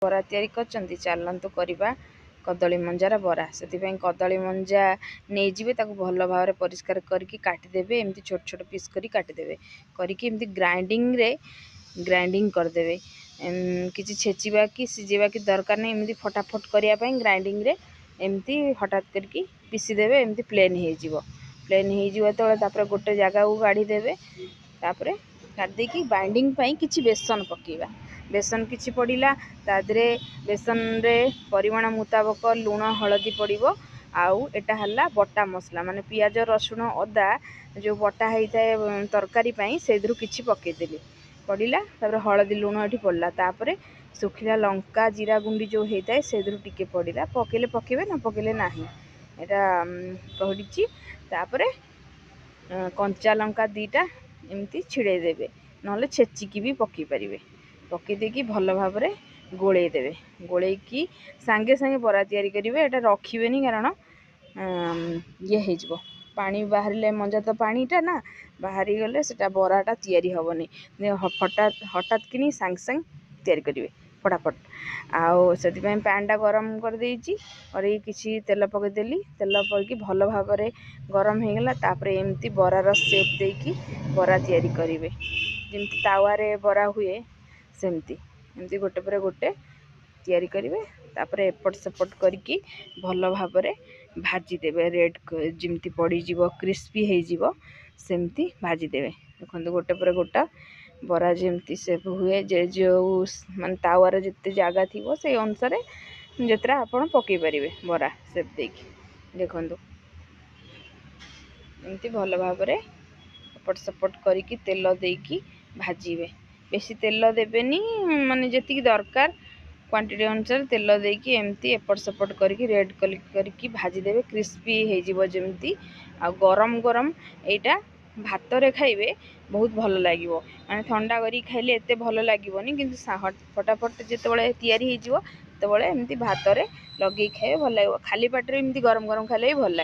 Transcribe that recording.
बरा तैयारी करचंती चलंतु करिबा कदली मंजार बरा से कदली मंजा नहीं जिवे ताको भल भाव परिष्कार करके काटिदेवे एमती छोट छोट पीस करी काटिदेवे करके एमती ग्राइंडिंग करदेवे किसी छेचिबा कि सिझेबा कि दरकार नहीं एमती फटाफट करने ग्राइंडिंग रे एमती हठात करके पीसीदेवे एमती प्लेन हो गोटे जगह को गाड़ी देवे तापरे काट बाइंडिंग किछि बेसन पकेबा बेसन किछि पड़िला तादरे बेसन रे परिमाण मुताबक लुण हलदी पड़िबो आउ एटा हल्ला बटा मसला माने पियाज रसुण अदा जो बटा होता तरकारी से किछि पकेदेली पड़िला तापर हलदी लुण एठी पड़ला तापरे सुखिला लंका जीरा गुंडी जो होता है से टिके पड़िला पकेले पकेबे न पकेले नाही एटा कहडिची तापरे कंचा लंका दीटा एमती छिड़े देबे नले छेचिकी भी पकई पारे पकई देकी भल भाव गोले देवे गोलेकी सांगे सांगे बरा तैयारी करेंगे एटा रखिबेनी कारण ये हो पानी बाहर मंजा तो पानीटा ना बाहरी गले सेटा बराटा तैयारी हेनी हठात कि सांग सांग तैयारी करेंगे फटाफट आउ से पैनटा गरम कर देइची और किसी तेल पकईदेली तेल पकई भल भाव गरम हो गला तापर एमती बरार सेप देकी बरा तैयारी करेंगे जमती तावारे बरा हुए सेमती एमती गोटे पर गोटे तैयारी करेंगे तापर एपट सेपट करके भल भाव भाजीदेवे रेड जमती पड़ीज क्रिस्पी हो सेमती भाजीदेवे देखो गोटे पर गोटा बरा जमती सेप हुए जे जो मान तावार जिते जगह थी से अनुसार जितरा आपण पकई पारे बरा सेप देकी देखु एमती भल भाव एपट सेपट करके तेल देकी भाजीबे बेसी तेल देवेनी माने जति दरकार क्वांटिटी अनुसार तेल देकी एमती एपट सेपट करके रेड करके भाजीदेवे क्रिस्पी हो जमती आ गरम गरम एटा भात रे खाइबे बहुत भल लगे माने ठंडा करी खाइले एते भल लागोनी किंतु फटाफट जितेबाला तैयारी हो एमती भात रे लगे खाइबे भल लगे खाली पेट रे एमती गरम गरम खाइले भल लगे।